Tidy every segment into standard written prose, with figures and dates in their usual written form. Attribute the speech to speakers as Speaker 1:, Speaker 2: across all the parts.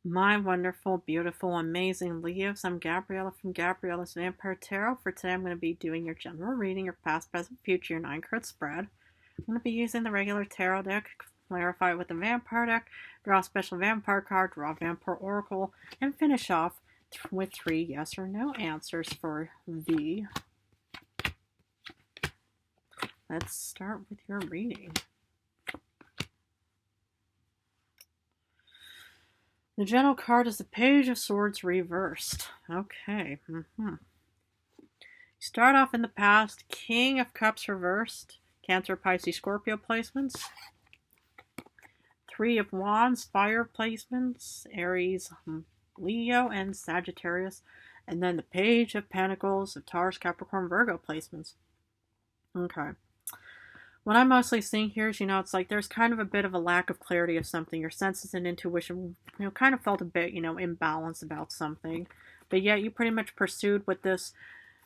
Speaker 1: My wonderful, beautiful, amazing Leos. I'm Gabriella from Gabriella's Vampire Tarot. For today, I'm going to be doing your general reading, your past, present, future, your 9 card spread. I'm going to be using the regular tarot deck, clarify it with the vampire deck, draw a special vampire card, draw a vampire oracle, and finish off with 3 yes or no answers for V. Let's start with your reading. The general card is the Page of Swords reversed. Okay. Start off in the past, King of Cups reversed, Cancer, Pisces, Scorpio placements. 3 of Wands, Fire placements, Aries, Leo, and Sagittarius. And then the Page of Pentacles, of Taurus, Capricorn, Virgo placements. Okay. What I'm mostly seeing here is, it's like there's kind of a bit of a lack of clarity of something. Your senses and intuition, kind of felt a bit, imbalanced about something. But yet you pretty much pursued with this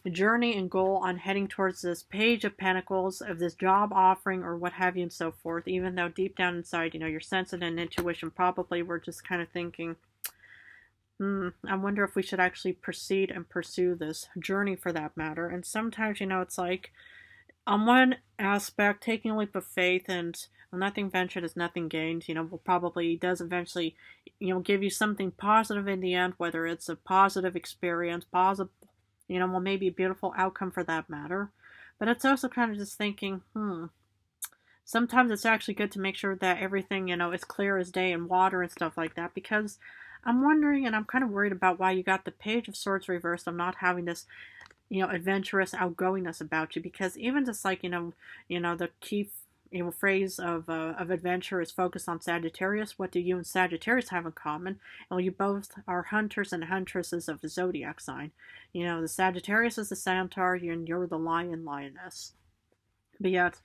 Speaker 1: journey and goal on heading towards this Page of Pentacles, of this job offering or what have you and so forth, even though deep down inside, your senses and intuition probably were just kind of thinking, I wonder if we should actually proceed and pursue this journey for that matter. And sometimes, it's like, on one aspect, taking a leap of faith and nothing ventured is nothing gained, will probably does eventually, give you something positive in the end, whether it's a positive experience, positive, well, maybe a beautiful outcome for that matter. But it's also kind of just thinking, sometimes it's actually good to make sure that everything, is clear as day and water and stuff like that, because I'm wondering, and I'm kind of worried about why you got the Page of Swords reversed of not having this adventurous outgoingness about you, because even just like, the key, phrase of adventure is focused on Sagittarius. What do you and Sagittarius have in common? Well, you both are hunters and huntresses of the zodiac sign. The Sagittarius is the centaur, and you're the lion, lioness. But yet,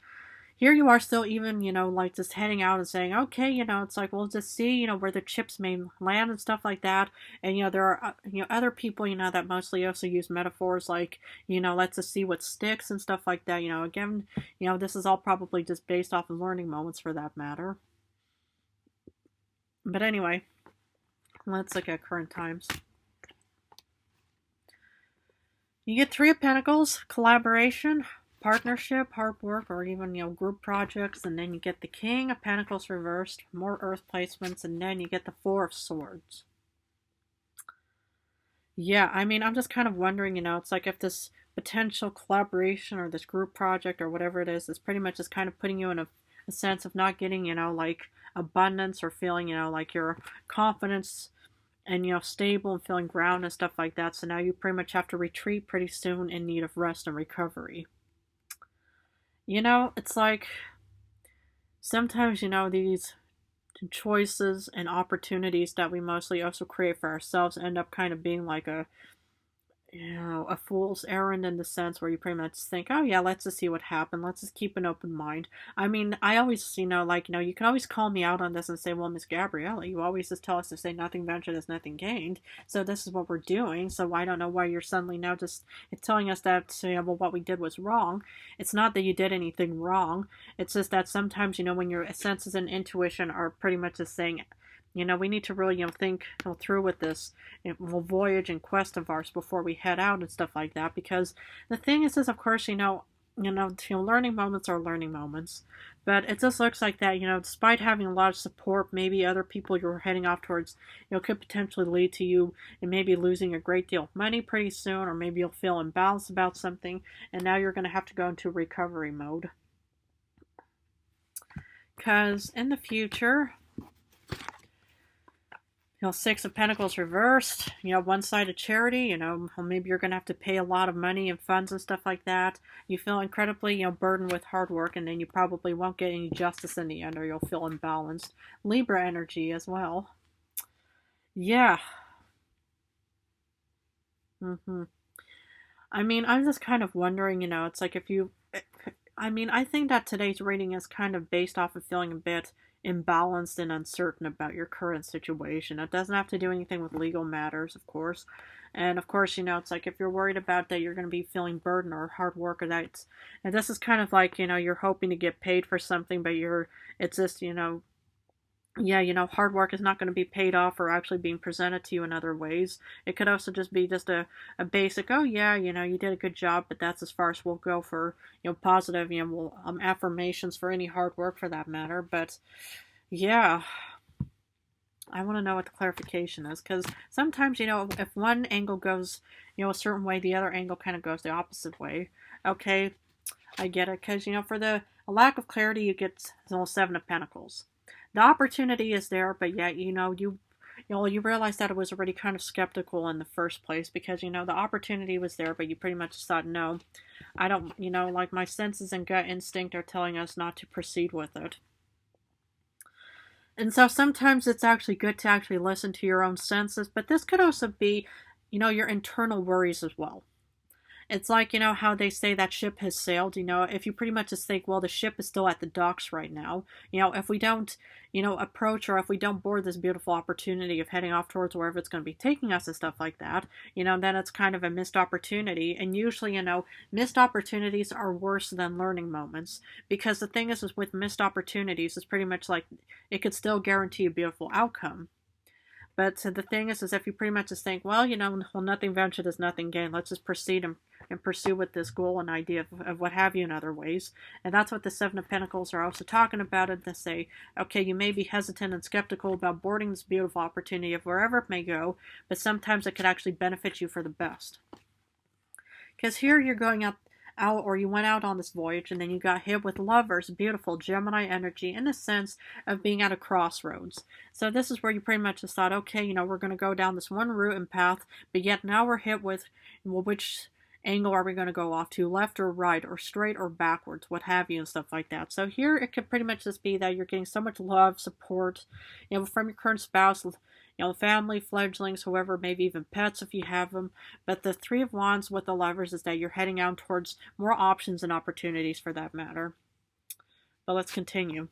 Speaker 1: here you are still even, like just heading out and saying, okay, it's like, we'll just see, where the chips may land and stuff like that. And, there are, other people, that mostly also use metaphors like, let's just see what sticks and stuff like that. Again, this is all probably just based off of learning moments for that matter. But anyway, let's look at current times. You get 3 of Pentacles, collaboration, partnership, hard work, or even, group projects. And then you get the King of Pentacles reversed, more earth placements, and then you get the 4 of Swords. Yeah, I'm just kind of wondering, it's like if this potential collaboration or this group project or whatever it is pretty much just kind of putting you in a sense of not getting, like abundance or feeling, like your confidence and, stable and feeling grounded and stuff like that. So now you pretty much have to retreat pretty soon in need of rest and recovery. It's like sometimes, these choices and opportunities that we mostly also create for ourselves end up kind of being like a fool's errand, in the sense where you pretty much think, oh yeah, let's just see what happened. Let's just keep an open mind. I always, you can always call me out on this and say, well, Miss Gabriella, you always just tell us to say nothing ventured is nothing gained. So this is what we're doing. So I don't know why you're suddenly now just telling us that, well, what we did was wrong. It's not that you did anything wrong. It's just that sometimes, when your senses and intuition are pretty much just saying, we need to really, think through with this voyage and quest of ours before we head out and stuff like that. Because the thing is, of course, learning moments are learning moments. But it just looks like that, despite having a lot of support, maybe other people you're heading off towards, could potentially lead to you and maybe losing a great deal of money pretty soon, or maybe you'll feel imbalanced about something, and now you're going to have to go into recovery mode. Because in the future, 6 of Pentacles reversed, one-sided charity, maybe you're going to have to pay a lot of money and funds and stuff like that. You feel incredibly, burdened with hard work, and then you probably won't get any justice in the end, or you'll feel imbalanced. Libra energy as well. Yeah. I'm just kind of wondering, it's like if you... I think that today's reading is kind of based off of feeling a bit imbalanced and uncertain about your current situation. It doesn't have to do anything with legal matters, of course. And of course, it's like if you're worried about that you're going to be feeling burden or hard work, or that and this is kind of like, you're hoping to get paid for something, but it's just, yeah, hard work is not going to be paid off or actually being presented to you in other ways. It could also just be just a basic, oh yeah, you did a good job, but that's as far as we'll go for, positive, affirmations for any hard work for that matter. But yeah, I want to know what the clarification is, because sometimes, if one angle goes, a certain way, the other angle kind of goes the opposite way. Okay, I get it, because, for the a lack of clarity, you get the Seven of Pentacles. The opportunity is there, but yet, you realize that it was already kind of skeptical in the first place, because, the opportunity was there, but you pretty much just thought, no, I don't, like my senses and gut instinct are telling us not to proceed with it. And so sometimes it's actually good to actually listen to your own senses, but this could also be, your internal worries as well. It's like, how they say that ship has sailed, if you pretty much just think, well, the ship is still at the docks right now, if we don't, approach, or if we don't board this beautiful opportunity of heading off towards wherever it's going to be taking us and stuff like that, then it's kind of a missed opportunity. And usually, missed opportunities are worse than learning moments, because the thing is with missed opportunities, it's pretty much like it could still guarantee a beautiful outcome. But the thing is if you pretty much just think, well, nothing ventured is nothing gained. Let's just proceed and pursue with this goal and idea of what have you in other ways. And that's what the Seven of Pentacles are also talking about. And to say, okay, you may be hesitant and skeptical about boarding this beautiful opportunity of wherever it may go, but sometimes it could actually benefit you for the best. Because here you're going out, or you went out on this voyage, and then you got hit with Lovers, beautiful Gemini energy, in the sense of being at a crossroads. So this is where you pretty much just thought, okay, we're going to go down this one route and path, but yet now we're hit with, well, which angle are we going to go off to, left or right, or straight or backwards, what have you, and stuff like that. So here it could pretty much just be that you're getting so much love, support, from your current spouse, family, fledglings, whoever, maybe even pets if you have them. But the Three of Wands with the Lovers is that you're heading out towards more options and opportunities for that matter. But let's continue.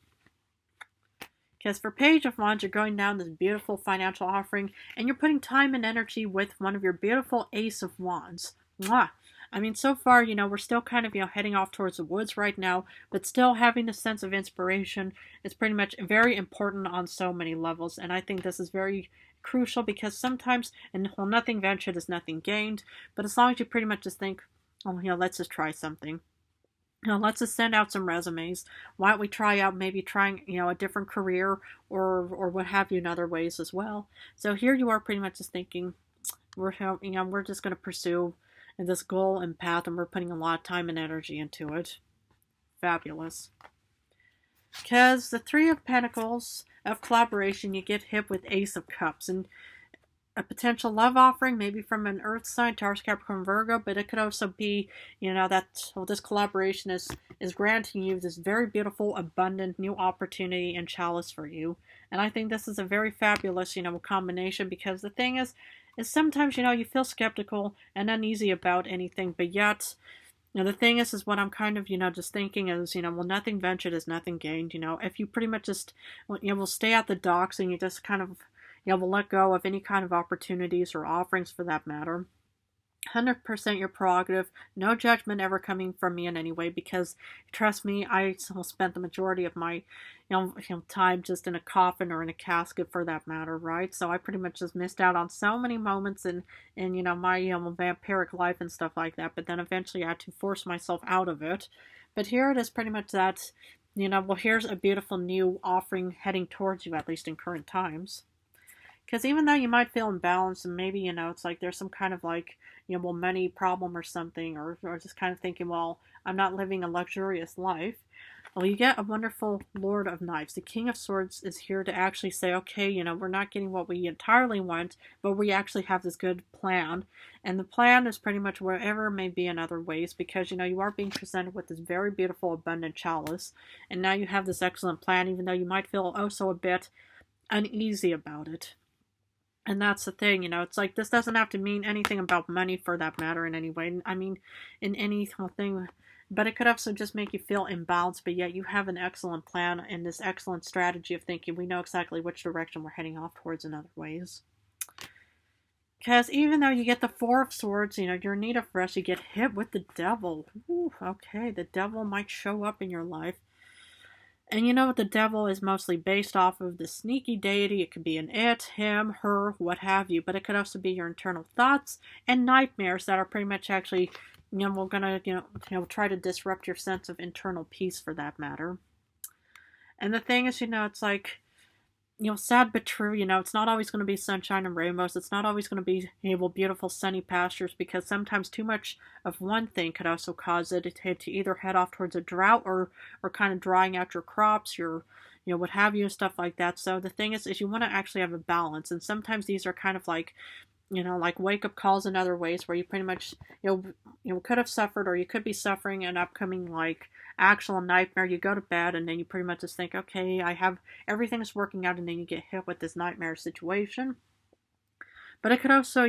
Speaker 1: Because for Page of Wands, you're going down this beautiful financial offering, and you're putting time and energy with one of your beautiful Ace of Wands. Mwah! I mean, so far, we're still kind of, heading off towards the woods right now, but still having a sense of inspiration is pretty much very important on so many levels. And I think this is very crucial, because sometimes, and well, nothing ventured is nothing gained, but as long as you pretty much just think, oh, let's just try something. Let's just send out some resumes. Why don't we try out maybe trying, a different career or what have you in other ways as well. So here you are pretty much just thinking, we're just going to pursue this goal and path, and we're putting a lot of time and energy into it. Fabulous. Because the Three of Pentacles of collaboration, you get hit with Ace of Cups, and a potential love offering, maybe from an Earth sign, Taurus, Capricorn, Virgo, but it could also be, that this collaboration is granting you this very beautiful, abundant new opportunity and chalice for you. And I think this is a very fabulous, combination, because the thing is sometimes, you feel skeptical and uneasy about anything, but yet, the thing is what I'm kind of, just thinking is, well, nothing ventured is nothing gained. If you pretty much just, will stay at the docks and you just kind of, will let go of any kind of opportunities or offerings for that matter. 100% your prerogative. No judgment ever coming from me in any way, because trust me, I spent the majority of my time just in a coffin or in a casket for that matter, right? So I pretty much just missed out on so many moments in my vampiric life and stuff like that, but then eventually I had to force myself out of it. But here it is pretty much that, well, here's a beautiful new offering heading towards you, at least in current times. Because even though you might feel imbalanced, and maybe, it's like there's some kind of like, money problem or something, or just kind of thinking, well, I'm not living a luxurious life. Well, you get a wonderful Lord of Knives. The King of Swords is here to actually say, okay, we're not getting what we entirely want, but we actually have this good plan. And the plan is pretty much wherever it may be in other ways, because, you are being presented with this very beautiful, abundant chalice. And now you have this excellent plan, even though you might feel also a bit uneasy about it. And that's the thing, it's like this doesn't have to mean anything about money for that matter in any way. I mean, in any thing, but it could also just make you feel imbalanced, but yet you have an excellent plan and this excellent strategy of thinking, we know exactly which direction we're heading off towards in other ways. Because even though you get the Four of Swords, you're in need of rest, you get hit with the Devil. Ooh, okay, the Devil might show up in your life. And you know what, the devil is mostly based off of the sneaky deity. It could be an it, him, her, what have you, but it could also be your internal thoughts and nightmares that are pretty much actually, we're gonna, try to disrupt your sense of internal peace for that matter. And the thing is, it's like, sad but true. It's not always going to be sunshine and rainbows. It's not always going to be, beautiful sunny pastures, because sometimes too much of one thing could also cause it to either head off towards a drought, or kind of drying out your crops, your, what have you, and stuff like that. So the thing is you want to actually have a balance. And sometimes these are kind of like, like wake up calls in other ways where you pretty much, could have suffered, or you could be suffering an upcoming like actual nightmare. You go to bed and then you pretty much just think, okay, I have everything's working out, and then you get hit with this nightmare situation. But it could also,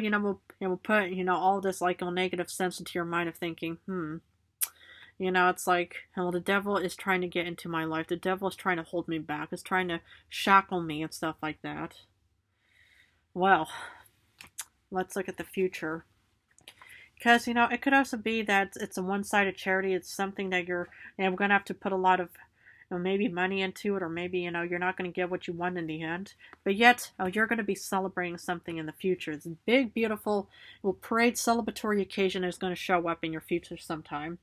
Speaker 1: will put, all this like a negative sense into your mind of thinking, it's like, well, the devil is trying to get into my life. The devil is trying to hold me back. Is trying to shackle me and stuff like that. Well, let's look at the future. Because, it could also be that it's a one-sided charity. It's something that you're going to have to put a lot of, maybe money into it, or maybe, you're not going to get what you want in the end. But yet, you're going to be celebrating something in the future. It's a big, beautiful, parade celebratory occasion is going to show up in your future sometime.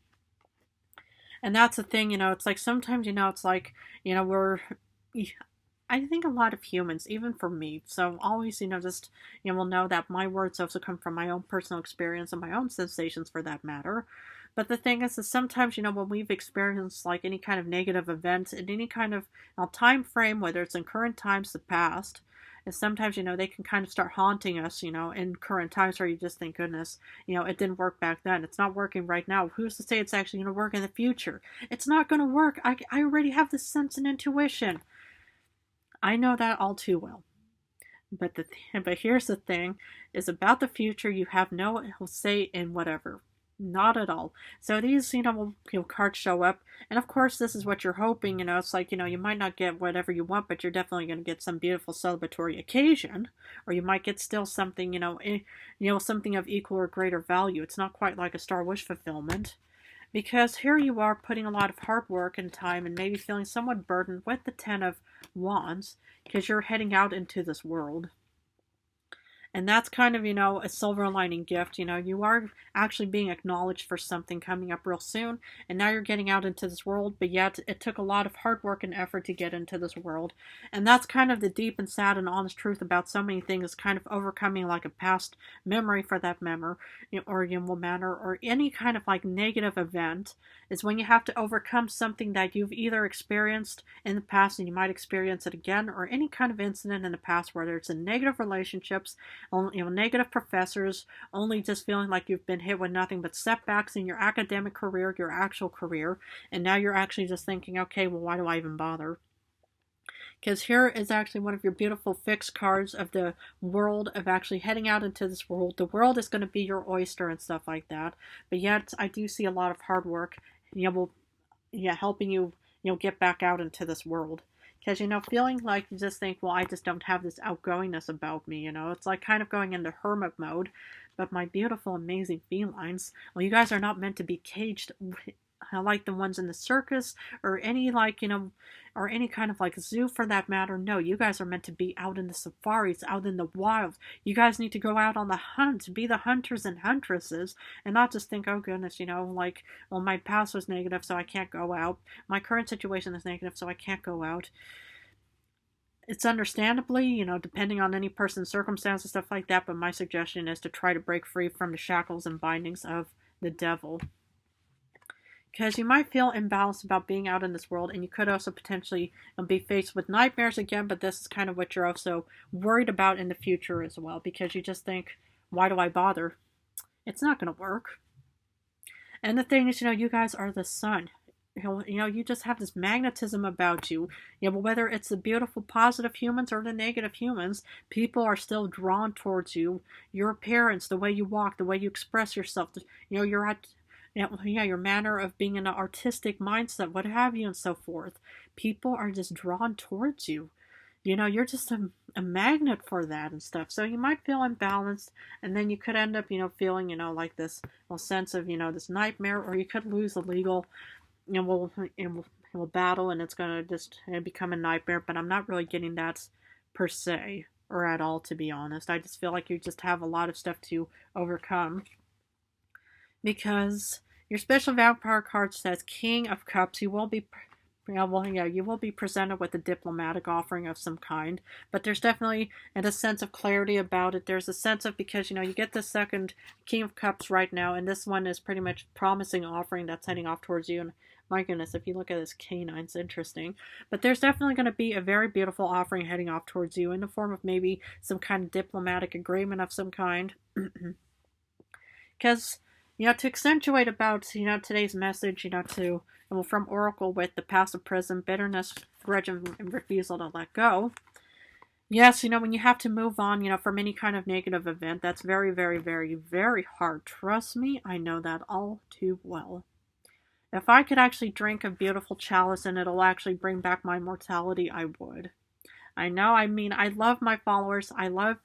Speaker 1: And that's the thing, it's like sometimes, it's like, we're, I think a lot of humans, even for me, so always, just, will know that my words also come from my own personal experience and my own sensations for that matter. But the thing is sometimes, when we've experienced like any kind of negative event in any kind of time frame, whether it's in current times, the past, and sometimes, they can kind of start haunting us, in current times, where you just think, goodness, it didn't work back then. It's not working right now. Who's to say it's actually going to work in the future? It's not going to work. I already have this sense and intuition. I know that all too well. But here's the thing, is about the future, you have no say in whatever. Not at all. So these, cards show up, and of course this is what you're hoping, it's like, you might not get whatever you want, but you're definitely going to get some beautiful celebratory occasion, or you might get still something, something of equal or greater value. It's not quite like a Star Wish fulfillment. Because here you are putting a lot of hard work and time, and maybe feeling somewhat burdened with the Ten of Wands, because you're heading out into this world. And that's kind of, a silver lining gift. You are actually being acknowledged for something coming up real soon. And now you're getting out into this world, but yet it took a lot of hard work and effort to get into this world. And that's kind of the deep and sad and honest truth about so many things, kind of overcoming like a past memory for that memory, or manner, or any kind of like negative event, is when you have to overcome something that you've either experienced in the past and you might experience it again, or any kind of incident in the past, whether it's in negative relationships, negative professors, only just feeling like you've been hit with nothing but setbacks in your academic career, your actual career, and now you're actually just thinking, okay, well, why do I even bother? Because here is actually one of your beautiful fixed cards of the world, of actually heading out into this world. The world is going to be your oyster and stuff like that, but yet I do see a lot of hard work, helping you, get back out into this world. Because, feeling like you just think, well, I just don't have this outgoingness about me, It's like kind of going into hermit mode. But my beautiful, amazing felines, well, you guys are not meant to be caged like the ones in the circus, or any like, or any kind of like zoo for that matter. No, you guys are meant to be out in the safaris, out in the wild. You guys need to go out on the hunt, be the hunters and huntresses, and not just think, oh goodness, like, well, my past was negative, so I can't go out. My current situation is negative, so I can't go out. It's understandably, depending on any person's circumstances and stuff like that, but my suggestion is to try to break free from the shackles and bindings of the devil. Because you might feel imbalanced about being out in this world, and you could also potentially be faced with nightmares again, but this is kind of what you're also worried about in the future as well, because you just think, why do I bother? It's not going to work. And the thing is, you guys are the sun. You just have this magnetism about you. Whether it's the beautiful, positive humans or the negative humans, people are still drawn towards you. Your appearance, the way you walk, the way you express yourself, your manner of being in an artistic mindset, what have you, and so forth. People are just drawn towards you. You're just a magnet for that and stuff. So you might feel imbalanced, and then you could end up, feeling, like this sense of, this nightmare, or you could lose a legal, will battle and it's going to just become a nightmare, but I'm not really getting that per se or at all, to be honest. I just feel like you just have a lot of stuff to overcome because your special vampire card says King of Cups. You will be you will be presented with a diplomatic offering of some kind, but there's definitely a sense of clarity about it. There's a sense of, because you get the second King of Cups right now, and this one is pretty much promising offering that's heading off towards you. And my goodness, if you look at this canine, it's interesting. But there's definitely going to be a very beautiful offering heading off towards you in the form of maybe some kind of diplomatic agreement of some kind. Because, to accentuate about, today's message, from Oracle with the passive prison, bitterness, grudge, and refusal to let go. Yes, when you have to move on, from any kind of negative event, that's very, very, very, very hard. Trust me, I know that all too well. If I could actually drink a beautiful chalice and it'll actually bring back my mortality, I would. I know, I love my followers. I love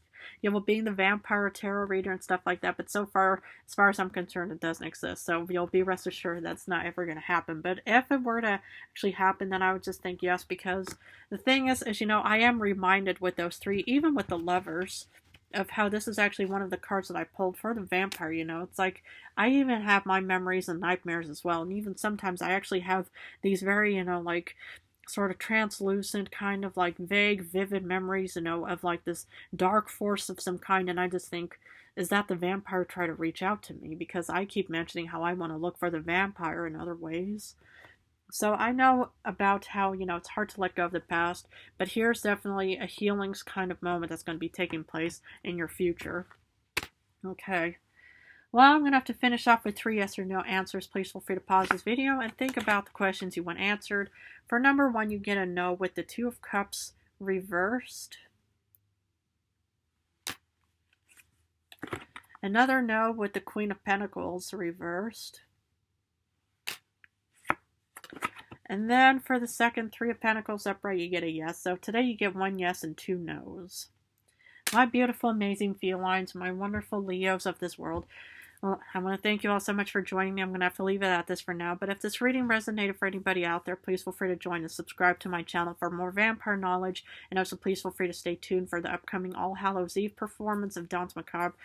Speaker 1: being the vampire tarot reader and stuff like that, but so far, as far as I'm concerned, it doesn't exist. So you'll be rest assured that's not ever going to happen. But if it were to actually happen, then I would just think yes, because the thing is, I am reminded with those three, even with the Lovers, of how this is actually one of the cards that I pulled for the vampire. It's like I even have my memories and nightmares as well, and even sometimes I actually have these very, like, sort of translucent, kind of like vague, vivid memories, of like this dark force of some kind, and I just think, is that the vampire trying to reach out to me? Because I keep mentioning how I want to look for the vampire in other ways. So I know about how, it's hard to let go of the past, but here's definitely a healing kind of moment that's going to be taking place in your future. Okay. Well, I'm going to have to finish off with 3 yes or no answers. Please feel free to pause this video and think about the questions you want answered. For number 1, you get a no with the 2 of Cups reversed. Another no with the Queen of Pentacles reversed. And then for the second 3 of Pentacles upright, you get a yes. So today you get 1 yes and 2 no's. My beautiful, amazing felines, my wonderful Leos of this world. Well, I want to thank you all so much for joining me. I'm going to have to leave it at this for now. But if this reading resonated for anybody out there, please feel free to join and subscribe to my channel for more vampire knowledge. And also please feel free to stay tuned for the upcoming All Hallows Eve performance of Danse Macabre.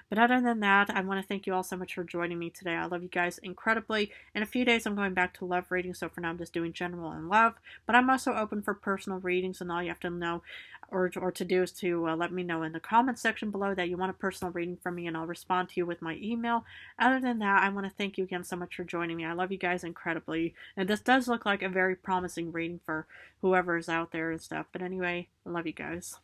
Speaker 1: But other than that, I want to thank you all so much for joining me today. I love you guys incredibly. In a few days, I'm going back to love reading. So for now, I'm just doing general and love. But I'm also open for personal readings. And all you have to know or to do is to let me know in the comments section below that you want a personal reading from me. And I'll respond to you with my email. Other than that, I want to thank you again so much for joining me. I love you guys incredibly. And this does look like a very promising reading for whoever is out there and stuff. But anyway, I love you guys.